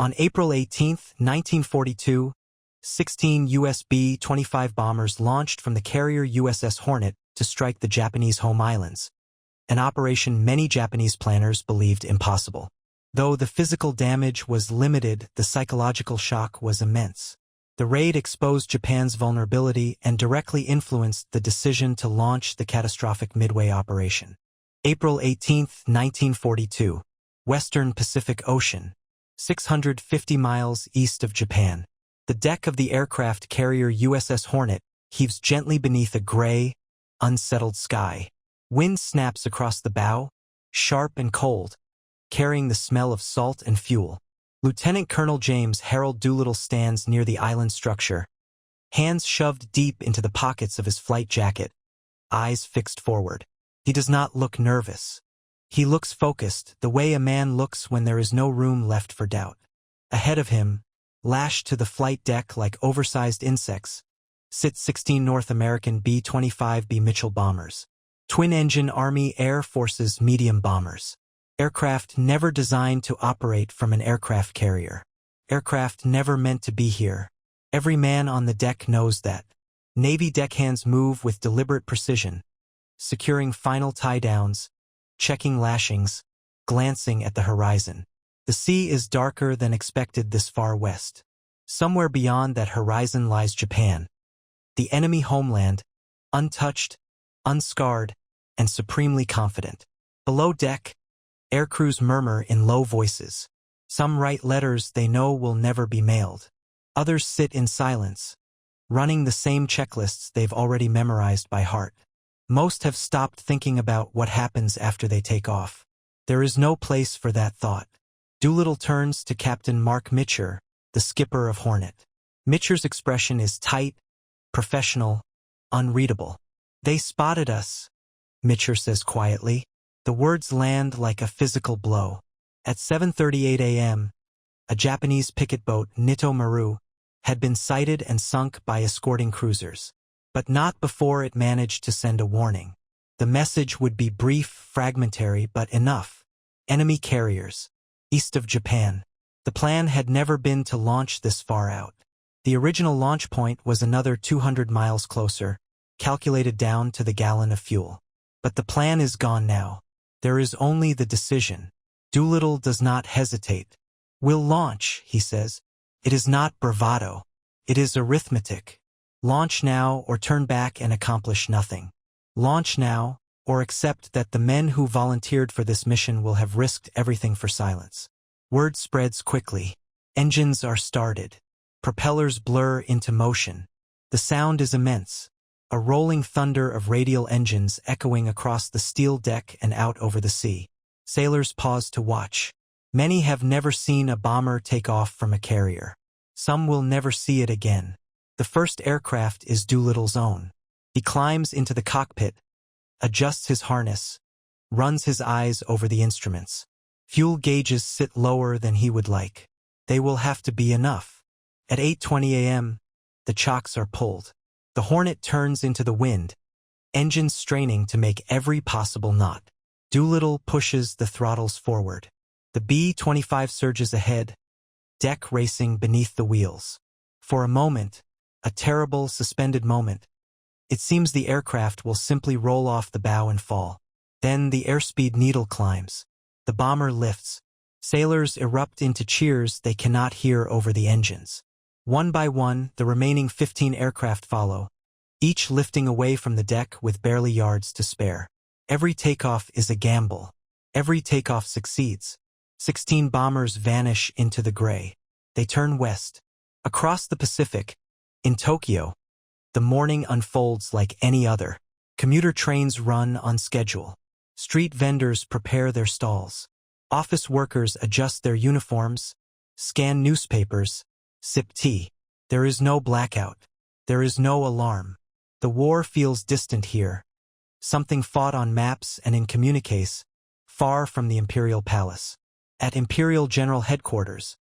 On April 18, 1942, 16 US B-25 bombers launched from the carrier USS Hornet to strike the Japanese home islands, an operation many Japanese planners believed impossible. Though the physical damage was limited, the psychological shock was immense. The raid exposed Japan's vulnerability and directly influenced the decision to launch the catastrophic Midway operation. April 18, 1942, Western Pacific Ocean, 650 miles east of Japan. The deck of the aircraft carrier USS Hornet heaves gently beneath a gray, unsettled sky. Wind snaps across the bow, sharp and cold, carrying the smell of salt and fuel. Lieutenant Colonel James Harold Doolittle stands near the island structure, hands shoved deep into the pockets of his flight jacket, eyes fixed forward. He does not look nervous. He looks focused, the way a man looks when there is no room left for doubt. Ahead of him, lashed to the flight deck like oversized insects, sit 16 North American B-25B Mitchell bombers, twin-engine Army Air Forces medium bombers. Aircraft never designed to operate from an aircraft carrier. Aircraft never meant to be here. Every man on the deck knows that. Navy deckhands move with deliberate precision, securing final tie-downs, checking lashings, glancing at the horizon. The sea is darker than expected this far west. Somewhere beyond that horizon lies Japan, the enemy homeland, untouched, unscarred, and supremely confident. Below deck, aircrews murmur in low voices. Some write letters they know will never be mailed. Others sit in silence, running the same checklists they've already memorized by heart. Most have stopped thinking about what happens after they take off. There is no place for that thought. Doolittle turns to Captain Mark Mitcher, the skipper of Hornet. Mitcher's expression is tight, professional, unreadable. "They spotted us," Mitcher says quietly. The words land like a physical blow. At 7:38 a.m., a Japanese picket boat, Nito Maru, had been sighted and sunk by escorting cruisers. But not before it managed to send a warning. The message would be brief, fragmentary, but enough. Enemy carriers, east of Japan. The plan had never been to launch this far out. The original launch point was another 200 miles closer, calculated down to the gallon of fuel. But the plan is gone now. There is only the decision. Doolittle does not hesitate. "We'll launch," he says. "It is not bravado. It is arithmetic. Launch now or turn back and accomplish nothing. Launch now or accept that the men who volunteered for this mission will have risked everything for silence." Word spreads quickly. Engines are started. Propellers blur into motion. The sound is immense. A rolling thunder of radial engines echoing across the steel deck and out over the sea. Sailors pause to watch. Many have never seen a bomber take off from a carrier. Some will never see it again. The first aircraft is Doolittle's own. He climbs into the cockpit, adjusts his harness, runs his eyes over the instruments. Fuel gauges sit lower than he would like. They will have to be enough. At 8:20 a.m., the chocks are pulled. The Hornet turns into the wind, engines straining to make every possible knot. Doolittle pushes the throttles forward. The B-25 surges ahead, deck racing beneath the wheels. For a moment, a terrible, suspended moment, it seems the aircraft will simply roll off the bow and fall. Then the airspeed needle climbs. The bomber lifts. Sailors erupt into cheers they cannot hear over the engines. One by one, the remaining 15 aircraft follow, each lifting away from the deck with barely yards to spare. Every takeoff is a gamble. Every takeoff succeeds. 16 bombers vanish into the gray. They turn west. Across the Pacific, in Tokyo, the morning unfolds like any other. Commuter trains run on schedule. Street vendors prepare their stalls. Office workers adjust their uniforms, scan newspapers, sip tea. There is no blackout. There is no alarm. The war feels distant here. Something fought on maps and in communiques, far from the Imperial Palace. At Imperial General Headquarters,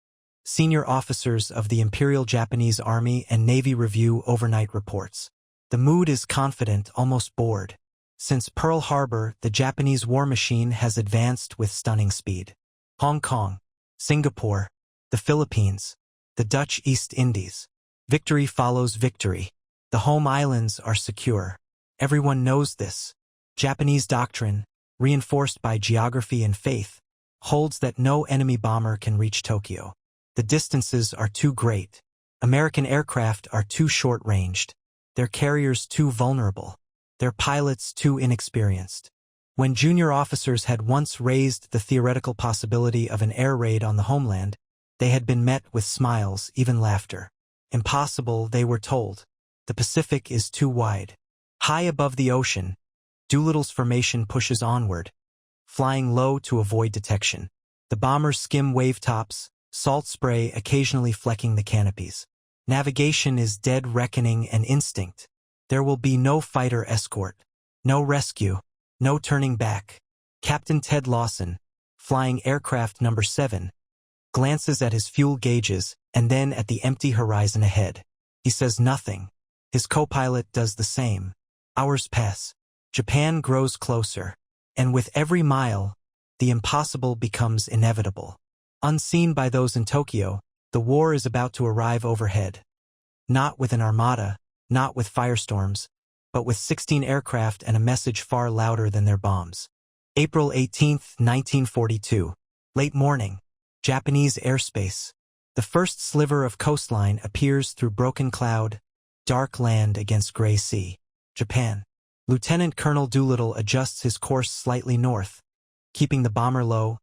senior officers of the Imperial Japanese Army and Navy review overnight reports. The mood is confident, almost bored. Since Pearl Harbor, the Japanese war machine has advanced with stunning speed. Hong Kong, Singapore, the Philippines, the Dutch East Indies. Victory follows victory. The home islands are secure. Everyone knows this. Japanese doctrine, reinforced by geography and faith, holds that no enemy bomber can reach Tokyo. The distances are too great. American aircraft are too short-ranged. Their carriers too vulnerable. Their pilots too inexperienced. When junior officers had once raised the theoretical possibility of an air raid on the homeland, they had been met with smiles, even laughter. Impossible, they were told. The Pacific is too wide. High above the ocean, Doolittle's formation pushes onward, flying low to avoid detection. The bombers skim wave tops, salt spray occasionally flecking the canopies. Navigation is dead reckoning and instinct. There will be no fighter escort, no rescue, no turning back. Captain Ted Lawson, flying aircraft number 7, glances at his fuel gauges and then at the empty horizon ahead. He says nothing. His co-pilot does the same. Hours pass. Japan grows closer. And with every mile, the impossible becomes inevitable. Unseen by those in Tokyo, the war is about to arrive overhead. Not with an armada, not with firestorms, but with 16 aircraft and a message far louder than their bombs. April 18, 1942. Late morning. Japanese airspace. The first sliver of coastline appears through broken cloud, dark land against gray sea. Japan. Lieutenant Colonel Doolittle adjusts his course slightly north, keeping the bomber low,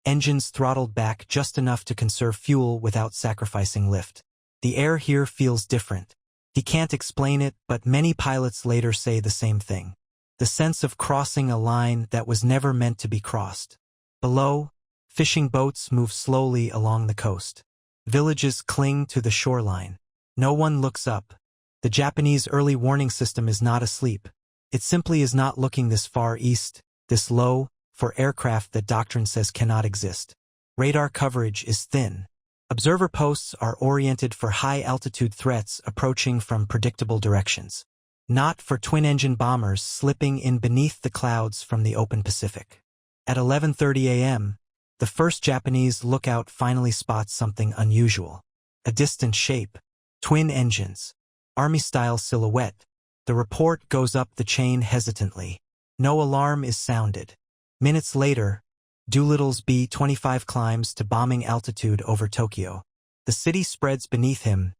engines throttled back just enough to conserve fuel without sacrificing lift. The air here feels different. He can't explain it, but many pilots later say the same thing. The sense of crossing a line that was never meant to be crossed. Below, fishing boats move slowly along the coast. Villages cling to the shoreline. No one looks up. The Japanese early warning system is not asleep. It simply is not looking this far east, this low, for aircraft that doctrine says cannot exist. Radar coverage is thin. Observer posts are oriented for high-altitude threats approaching from predictable directions, not for twin-engine bombers slipping in beneath the clouds from the open Pacific. At 11:30 a.m., the first Japanese lookout finally spots something unusual. A distant shape, twin engines, Army-style silhouette. The report goes up the chain hesitantly. No alarm is sounded. Minutes later, Doolittle's B-25 climbs to bombing altitude over Tokyo. The city spreads beneath him,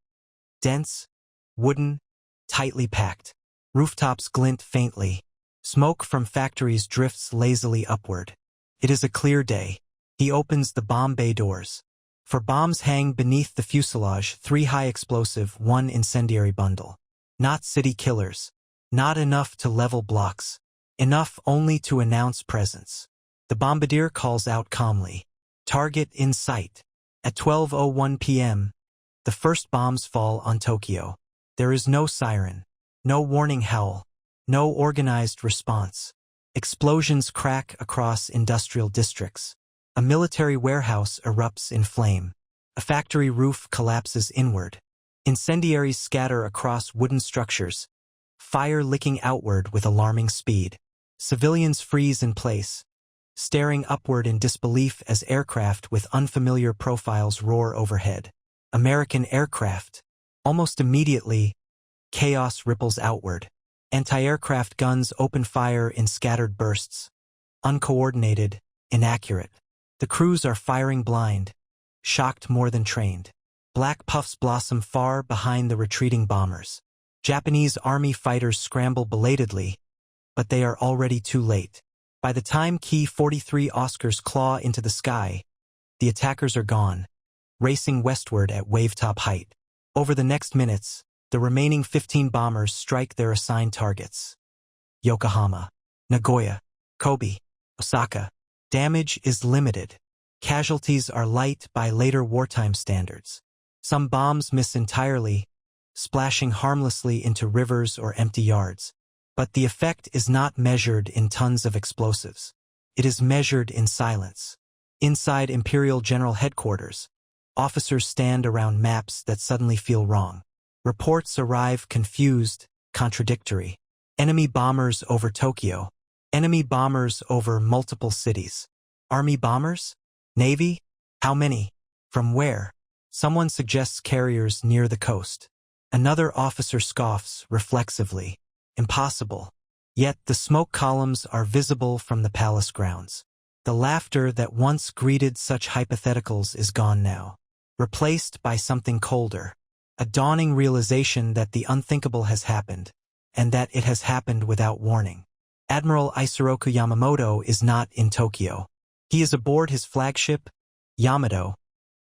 dense, wooden, tightly packed. Rooftops glint faintly. Smoke from factories drifts lazily upward. It is a clear day. He opens the bomb bay doors. For bombs hang beneath the fuselage, 3 high-explosive, 1 incendiary bundle. Not city killers. Not enough to level blocks. Enough only to announce presence. The bombardier calls out calmly. Target in sight. At 12:01 p.m., the first bombs fall on Tokyo. There is no siren. No warning howl. No organized response. Explosions crack across industrial districts. A military warehouse erupts in flame. A factory roof collapses inward. Incendiaries scatter across wooden structures, fire licking outward with alarming speed. Civilians freeze in place, staring upward in disbelief as aircraft with unfamiliar profiles roar overhead. American aircraft. Almost immediately, chaos ripples outward. Anti-aircraft guns open fire in scattered bursts. Uncoordinated, inaccurate. The crews are firing blind, shocked more than trained. Black puffs blossom far behind the retreating bombers. Japanese Army fighters scramble belatedly, but they are already too late. By the time Ki-43 Oscars claw into the sky, the attackers are gone, racing westward at wave-top height. Over the next minutes, the remaining 15 bombers strike their assigned targets. Yokohama, Nagoya, Kobe, Osaka. Damage is limited. Casualties are light by later wartime standards. Some bombs miss entirely, splashing harmlessly into rivers or empty yards. But the effect is not measured in tons of explosives. It is measured in silence. Inside Imperial General Headquarters, officers stand around maps that suddenly feel wrong. Reports arrive confused, contradictory. Enemy bombers over Tokyo. Enemy bombers over multiple cities. Army bombers? Navy? How many? From where? Someone suggests carriers near the coast. Another officer scoffs reflexively. Impossible. Yet the smoke columns are visible from the palace grounds. The laughter that once greeted such hypotheticals is gone now, replaced by something colder. A dawning realization that the unthinkable has happened, and that it has happened without warning. Admiral Isoroku Yamamoto is not in Tokyo. He is aboard his flagship, Yamato,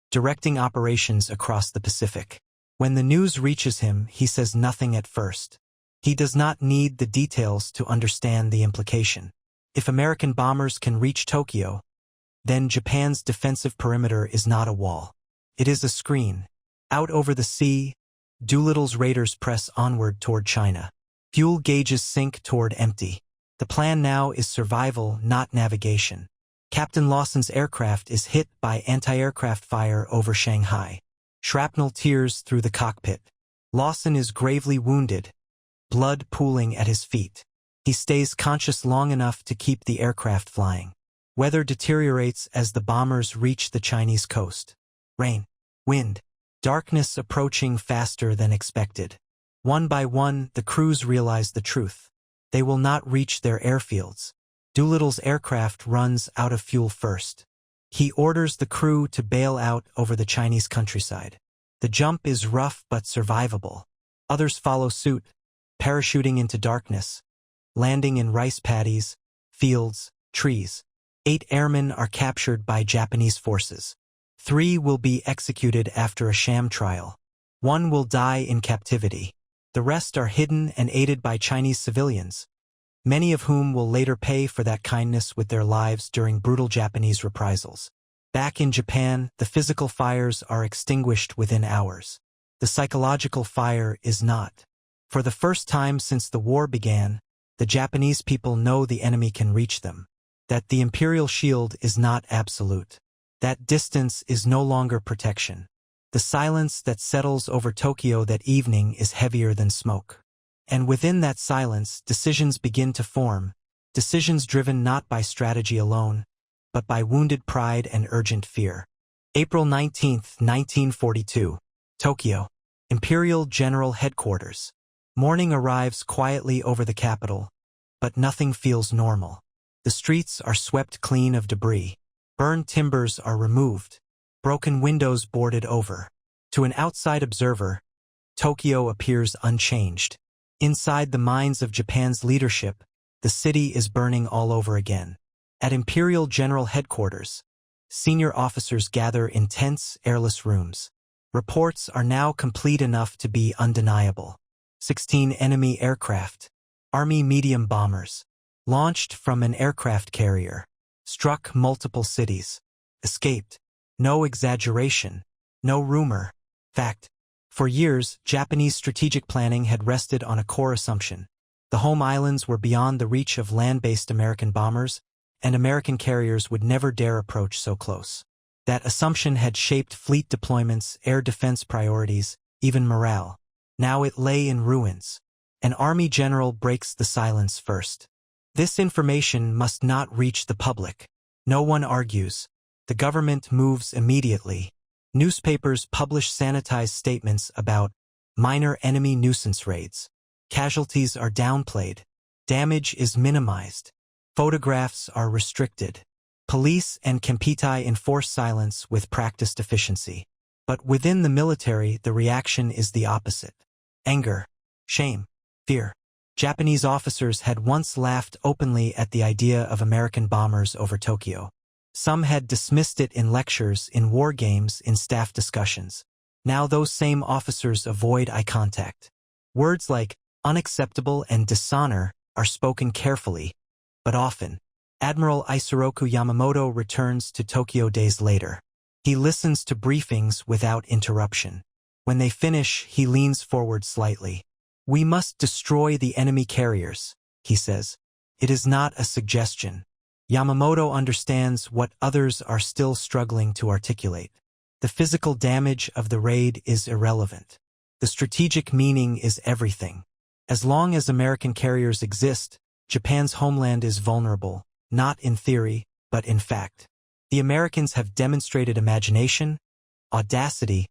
directing operations across the Pacific. When the news reaches him, he says nothing at first. He does not need the details to understand the implication. If American bombers can reach Tokyo, then Japan's defensive perimeter is not a wall. It is a screen. Out over the sea, Doolittle's raiders press onward toward China. Fuel gauges sink toward empty. The plan now is survival, not navigation. Captain Lawson's aircraft is hit by anti-aircraft fire over Shanghai. Shrapnel tears through the cockpit. Lawson is gravely wounded, blood pooling at his feet. He stays conscious long enough to keep the aircraft flying. Weather deteriorates as the bombers reach the Chinese coast. Rain, wind, darkness approaching faster than expected. One by one, the crews realize the truth. They will not reach their airfields. Doolittle's aircraft runs out of fuel first. He orders the crew to bail out over the Chinese countryside. The jump is rough but survivable. Others follow suit, parachuting into darkness, landing in rice paddies, fields, trees. 8 airmen are captured by Japanese forces. 3 will be executed after a sham trial. 1 will die in captivity. The rest are hidden and aided by Chinese civilians, many of whom will later pay for that kindness with their lives during brutal Japanese reprisals. Back in Japan, the physical fires are extinguished within hours. The psychological fire is not. For the first time since the war began, the Japanese people know the enemy can reach them, that the imperial shield is not absolute, that distance is no longer protection. The silence that settles over Tokyo that evening is heavier than smoke. And within that silence, decisions begin to form, decisions driven not by strategy alone, but by wounded pride and urgent fear. April 19, 1942. Tokyo. Imperial General Headquarters. Morning arrives quietly over the capital, but nothing feels normal. The streets are swept clean of debris. Burned timbers are removed. Broken windows boarded over. To an outside observer, Tokyo appears unchanged. Inside the minds of Japan's leadership, the city is burning all over again. At Imperial General Headquarters, senior officers gather in tense, airless rooms. Reports are now complete enough to be undeniable. 16 enemy aircraft, Army medium bombers, launched from an aircraft carrier, struck multiple cities, escaped. No exaggeration, no rumor. Fact. For years, Japanese strategic planning had rested on a core assumption. The home islands were beyond the reach of land-based American bombers, and American carriers would never dare approach so close. That assumption had shaped fleet deployments, air defense priorities, even morale. Now it lay in ruins. An army general breaks the silence first. This information must not reach the public. No one argues. The government moves immediately. Newspapers publish sanitized statements about minor enemy nuisance raids. Casualties are downplayed. Damage is minimized. Photographs are restricted. Police and Kempeitai enforce silence with practiced efficiency. But within the military, the reaction is the opposite. Anger, shame, fear. Japanese officers had once laughed openly at the idea of American bombers over Tokyo. Some had dismissed it in lectures, in war games, in staff discussions. Now those same officers avoid eye contact. Words like unacceptable and dishonor are spoken carefully, but often. Admiral Isoroku Yamamoto returns to Tokyo days later. He listens to briefings without interruption. When they finish, he leans forward slightly. "We must destroy the enemy carriers," he says. It is not a suggestion. Yamamoto understands what others are still struggling to articulate. The physical damage of the raid is irrelevant. The strategic meaning is everything. As long as American carriers exist, Japan's homeland is vulnerable, not in theory, but in fact. The Americans have demonstrated imagination, audacity,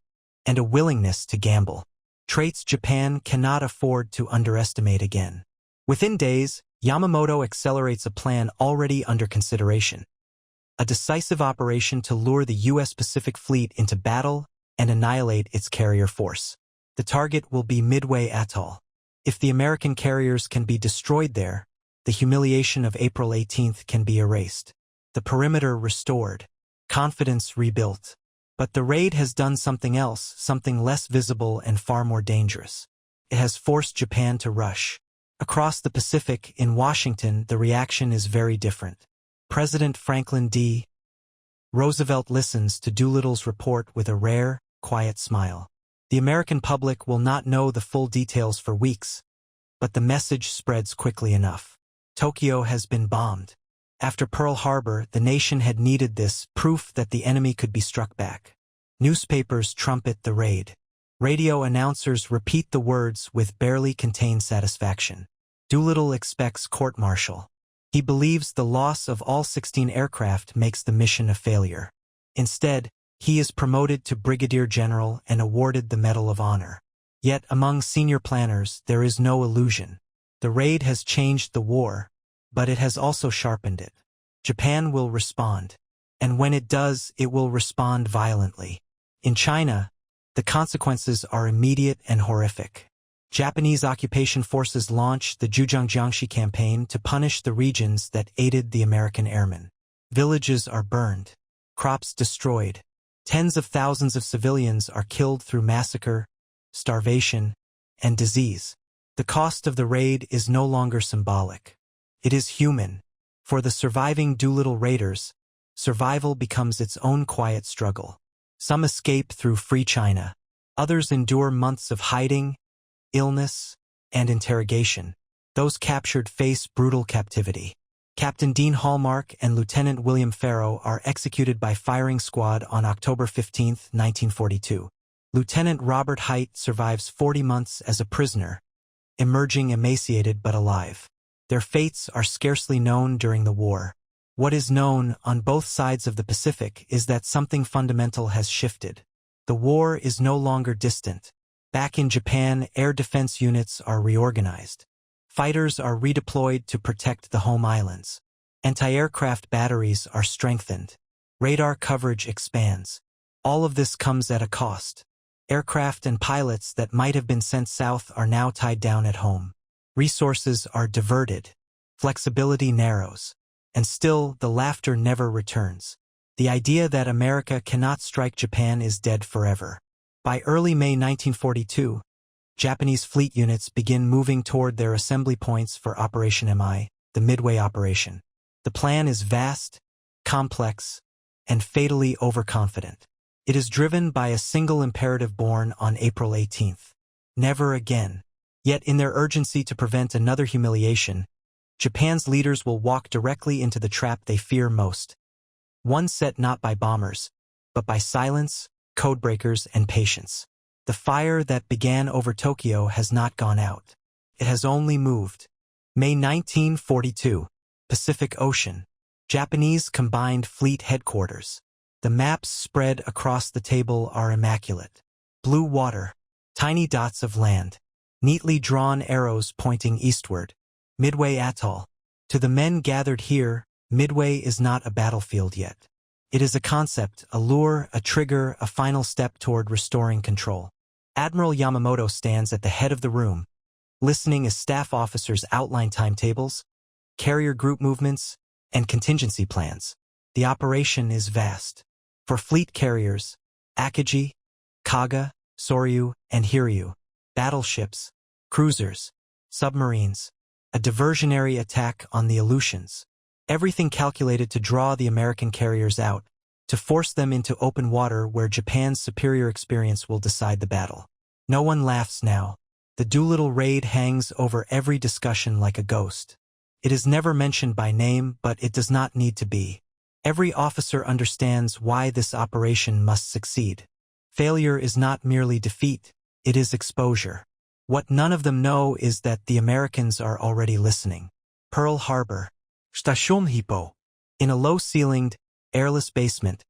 and a willingness to gamble. Traits Japan cannot afford to underestimate again. Within days, Yamamoto accelerates a plan already under consideration. A decisive operation to lure the U.S. Pacific Fleet into battle and annihilate its carrier force. The target will be Midway Atoll. If the American carriers can be destroyed there, the humiliation of April 18th can be erased. The perimeter restored. Confidence rebuilt. But the raid has done something else, something less visible and far more dangerous. It has forced Japan to rush. Across the Pacific, in Washington, the reaction is very different. President Franklin D. Roosevelt listens to Doolittle's report with a rare, quiet smile. The American public will not know the full details for weeks, but the message spreads quickly enough. Tokyo has been bombed. After Pearl Harbor, the nation had needed this proof that the enemy could be struck back. Newspapers trumpet the raid. Radio announcers repeat the words with barely contained satisfaction. Doolittle expects court-martial. He believes the loss of all 16 aircraft makes the mission a failure. Instead, he is promoted to brigadier general and awarded the Medal of Honor. Yet among senior planners, there is no illusion. The raid has changed the war, but it has also sharpened it. Japan will respond. And when it does, it will respond violently. In China, the consequences are immediate and horrific. Japanese occupation forces launch the Zhujiangjiangxi campaign to punish the regions that aided the American airmen. Villages are burned. Crops destroyed. Tens of thousands of civilians are killed through massacre, starvation, and disease. The cost of the raid is no longer symbolic. It is human. For the surviving Doolittle raiders, survival becomes its own quiet struggle. Some escape through free China. Others endure months of hiding, illness, and interrogation. Those captured face brutal captivity. Captain Dean Hallmark and Lieutenant William Farrow are executed by firing squad on October 15, 1942. Lieutenant Robert Hite survives 40 months as a prisoner, emerging emaciated but alive. Their fates are scarcely known during the war. What is known on both sides of the Pacific is that something fundamental has shifted. The war is no longer distant. Back in Japan, air defense units are reorganized. Fighters are redeployed to protect the home islands. Anti-aircraft batteries are strengthened. Radar coverage expands. All of this comes at a cost. Aircraft and pilots that might have been sent south are now tied down at home. Resources are diverted. Flexibility narrows. And still, the laughter never returns. The idea that America cannot strike Japan is dead forever. By early May 1942, Japanese fleet units begin moving toward their assembly points for Operation MI, the Midway operation. The plan is vast, complex, and fatally overconfident. It is driven by a single imperative born on April 18th. Never again. Yet in their urgency to prevent another humiliation, Japan's leaders will walk directly into the trap they fear most. One set not by bombers, but by silence, codebreakers, and patience. The fire that began over Tokyo has not gone out. It has only moved. May 1942, Pacific Ocean. Japanese Combined Fleet Headquarters. The maps spread across the table are immaculate. Blue water, tiny dots of land, neatly drawn arrows pointing eastward. Midway Atoll. To the men gathered here, Midway is not a battlefield yet. It is a concept, a lure, a trigger, a final step toward restoring control. Admiral Yamamoto stands at the head of the room, listening as staff officers outline timetables, carrier group movements, and contingency plans. The operation is vast. For fleet carriers, Akagi, Kaga, Soryu, and Hiryu, battleships, cruisers, submarines, a diversionary attack on the Aleutians. Everything calculated to draw the American carriers out, to force them into open water where Japan's superior experience will decide the battle. No one laughs now. The Doolittle raid hangs over every discussion like a ghost. It is never mentioned by name, but it does not need to be. Every officer understands why this operation must succeed. Failure is not merely defeat, it is exposure. What none of them know is that the Americans are already listening. Pearl Harbor. Station Hippo. In a low-ceilinged, airless basement,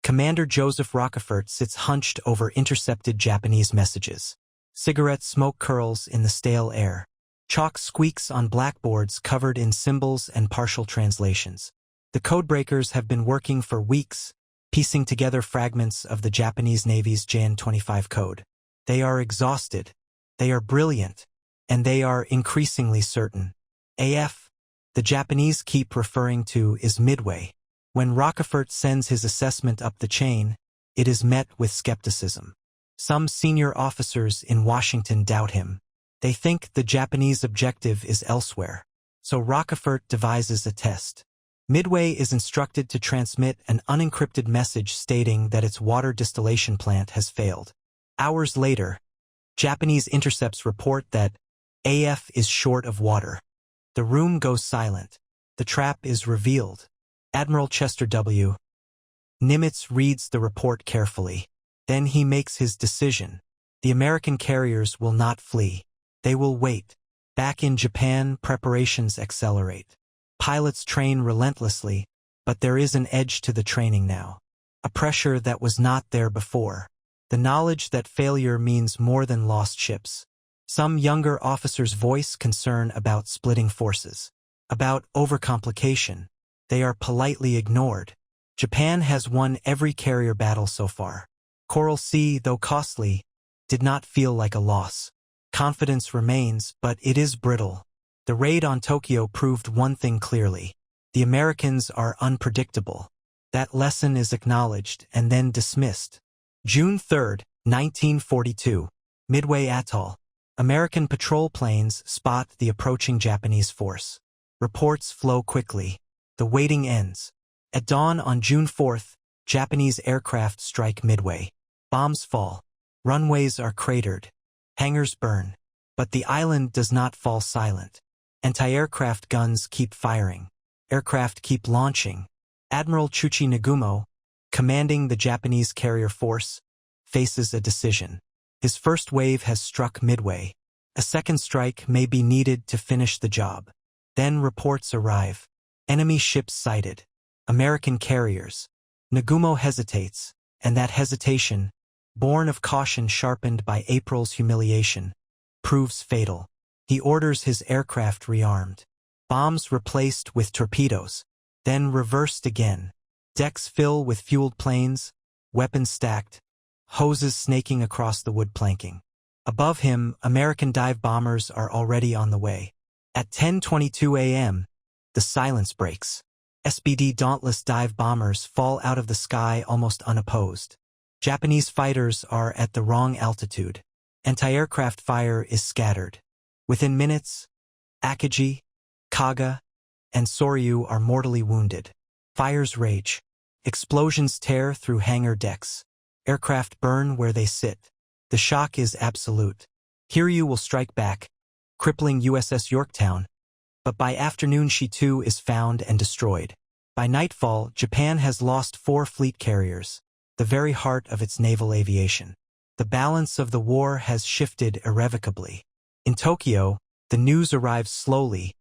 Commander Joseph Rockefort sits hunched over intercepted Japanese messages. Cigarette smoke curls in the stale air. Chalk squeaks on blackboards covered in symbols and partial translations. The codebreakers have been working for weeks, piecing together fragments of the Japanese Navy's Jan 25 code. They are exhausted, they are brilliant, and they are increasingly certain. AF, the Japanese keep referring to, is Midway. When Rockefort sends his assessment up the chain, it is met with skepticism. Some senior officers in Washington doubt him. They think the Japanese objective is elsewhere. So Rockefort devises a test. Midway is instructed to transmit an unencrypted message stating that its water distillation plant has failed. Hours later, Japanese intercepts report that AF is short of water. The room goes silent. The trap is revealed. Admiral Chester W. Nimitz reads the report carefully. Then he makes his decision. The American carriers will not flee. They will wait. Back in Japan, preparations accelerate. Pilots train relentlessly, but there is an edge to the training now. A pressure that was not there before. The knowledge that failure means more than lost ships. Some younger officers voice concern about splitting forces, about overcomplication. They are politely ignored. Japan has won every carrier battle so far. Coral Sea, though costly, did not feel like a loss. Confidence remains, but it is brittle. The raid on Tokyo proved one thing clearly. The Americans are unpredictable. That lesson is acknowledged and then dismissed. June 3, 1942. Midway Atoll. American patrol planes spot the approaching Japanese force. Reports flow quickly. The waiting ends. At dawn on June 4th, Japanese aircraft strike Midway. Bombs fall. Runways are cratered. Hangars burn. But the island does not fall silent. Anti-aircraft guns keep firing. Aircraft keep launching. Admiral Chuchi Nagumo, commanding the Japanese carrier force, faces a decision. His first wave has struck Midway. A second strike may be needed to finish the job. Then reports arrive. Enemy ships sighted. American carriers. Nagumo hesitates, and that hesitation, born of caution sharpened by April's humiliation, proves fatal. He orders his aircraft rearmed. Bombs replaced with torpedoes, then reversed again. Decks fill with fueled planes, weapons stacked, hoses snaking across the wood planking. Above him, American dive bombers are already on the way. At 10:22 a.m., the silence breaks. SBD Dauntless dive bombers fall out of the sky almost unopposed. Japanese fighters are at the wrong altitude. Anti-aircraft fire is scattered. Within minutes, Akagi, Kaga, and Soryu are mortally wounded. Fires rage. Explosions tear through hangar decks. Aircraft burn where they sit. The shock is absolute. Hiryu will strike back, crippling USS Yorktown, but by afternoon she too is found and destroyed. By nightfall, Japan has lost 4 fleet carriers, the very heart of its naval aviation. The balance of the war has shifted irrevocably. In Tokyo, the news arrives slowly,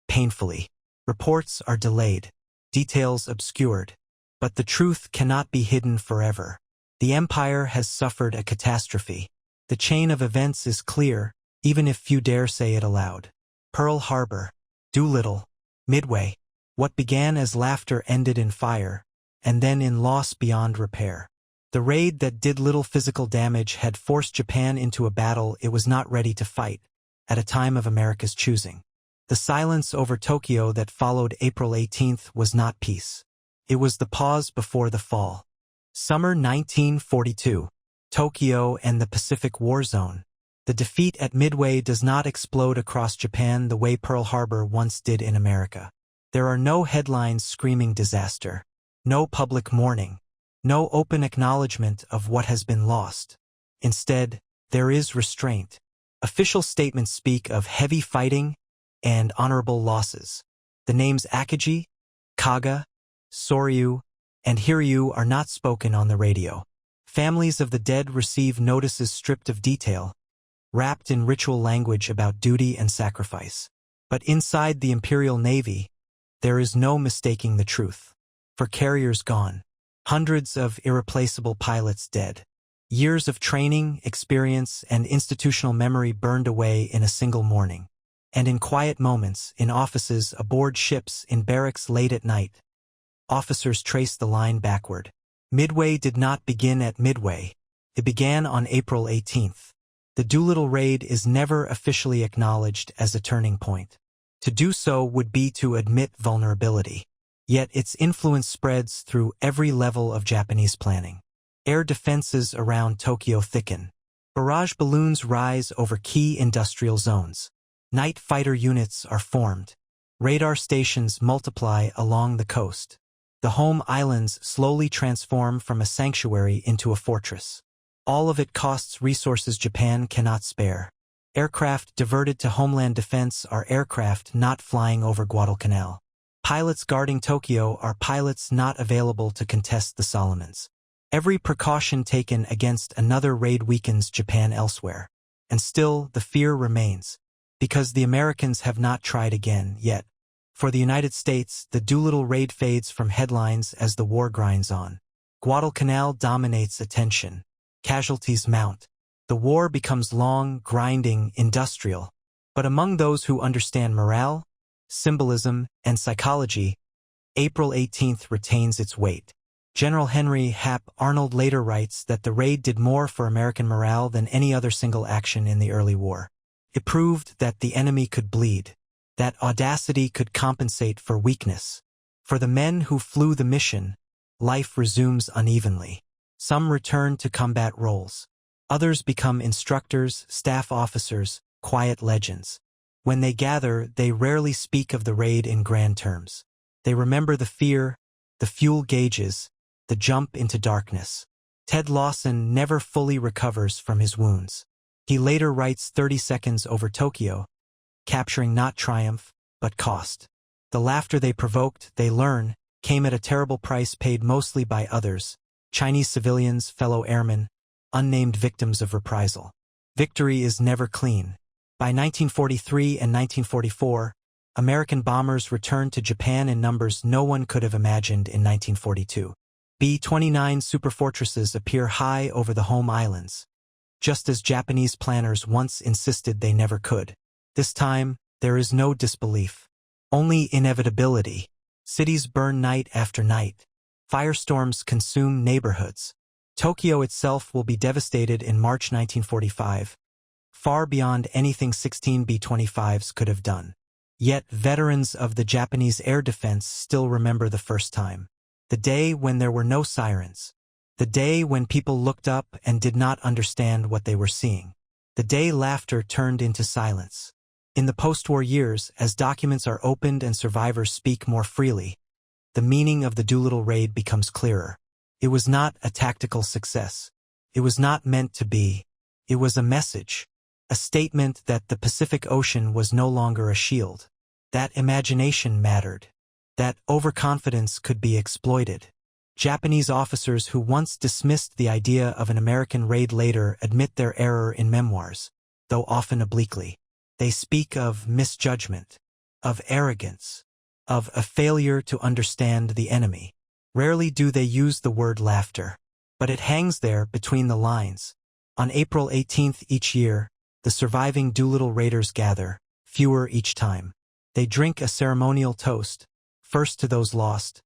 painfully. Reports are delayed, details obscured. But the truth cannot be hidden forever. The empire has suffered a catastrophe. The chain of events is clear, even if few dare say it aloud. Pearl Harbor, Doolittle, Midway. What began as laughter ended in fire, and then in loss beyond repair. The raid that did little physical damage had forced Japan into a battle it was not ready to fight, at a time of America's choosing. The silence over Tokyo that followed April 18th was not peace. It was the pause before the fall. Summer 1942. Tokyo and the Pacific War Zone. The defeat at Midway does not explode across Japan the way Pearl Harbor once did in America. There are no headlines screaming disaster, no public mourning, no open acknowledgement of what has been lost. Instead, there is restraint. Official statements speak of heavy fighting and honorable losses. The names Akagi, Kaga, Soryu, and Hiryu are not spoken on the radio. Families of the dead receive notices stripped of detail, wrapped in ritual language about duty and sacrifice. But inside the Imperial Navy, there is no mistaking the truth. For carriers gone, Hundreds of irreplaceable pilots dead. Years of training, experience, and institutional memory burned away in a single morning. And in quiet moments, in offices, aboard ships, in barracks late at night, officers traced the line backward. Midway did not begin at Midway. It began on April 18th. The Doolittle raid is never officially acknowledged as a turning point. To do so would be to admit vulnerability. Yet its influence spreads through every level of Japanese planning. Air defenses around Tokyo thicken. Barrage balloons rise over key industrial zones. Night fighter units are formed. Radar stations multiply along the coast. The home islands slowly transform from a sanctuary into a fortress. All of it costs resources Japan cannot spare. Aircraft diverted to homeland defense are aircraft not flying over Guadalcanal. Pilots guarding Tokyo are pilots not available to contest the Solomons. Every precaution taken against another raid weakens Japan elsewhere. And still, the fear remains. Because the Americans have not tried again yet. For the United States, the Doolittle raid fades from headlines as the war grinds on. Guadalcanal dominates attention. Casualties mount. The war becomes long, grinding, industrial. But among those who understand morale, symbolism, and psychology, April 18th retains its weight. General Henry Hap Arnold later writes that the raid did more for American morale than any other single action in the early war. It proved that the enemy could bleed, that audacity could compensate for weakness. For the men who flew the mission, life resumes unevenly. Some return to combat roles. Others become instructors, staff officers, quiet legends. When they gather, they rarely speak of the raid in grand terms. They remember the fear, the fuel gauges, the jump into darkness. Ted Lawson never fully recovers from his wounds. He later writes 30 Seconds Over Tokyo, capturing not triumph, but cost. The laughter they provoked, they learn, came at a terrible price paid mostly by others, Chinese civilians, fellow airmen, unnamed victims of reprisal. Victory is never clean. By 1943 and 1944, American bombers returned to Japan in numbers no one could have imagined in 1942. B-29 superfortresses appear high over the home islands, just as Japanese planners once insisted they never could. This time, there is no disbelief, only inevitability. Cities burn night after night. Firestorms consume neighborhoods. Tokyo itself will be devastated in March 1945, far beyond anything 16 B-25s could have done. Yet veterans of the Japanese air defense still remember the first time. The day when there were no sirens. The day when people looked up and did not understand what they were seeing. The day laughter turned into silence. In the post-war years, as documents are opened and survivors speak more freely, the meaning of the Doolittle raid becomes clearer. It was not a tactical success. It was not meant to be. It was a message. A statement that the Pacific Ocean was no longer a shield. That imagination mattered. That overconfidence could be exploited. Japanese officers who once dismissed the idea of an American raid later admit their error in memoirs, though often obliquely. They speak of misjudgment, of arrogance, of a failure to understand the enemy. Rarely do they use the word laughter, but it hangs there between the lines. On April 18th each year, the surviving Doolittle raiders gather, fewer each time. They drink a ceremonial toast, first to those lost,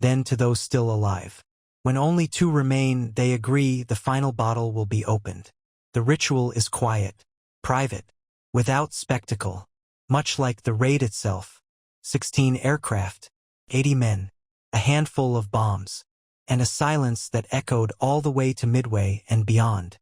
then to those still alive. When only two remain, they agree the final bottle will be opened. The ritual is quiet, private, without spectacle, much like the raid itself. 16 aircraft, 80 men, a handful of bombs, and a silence that echoed all the way to Midway and beyond.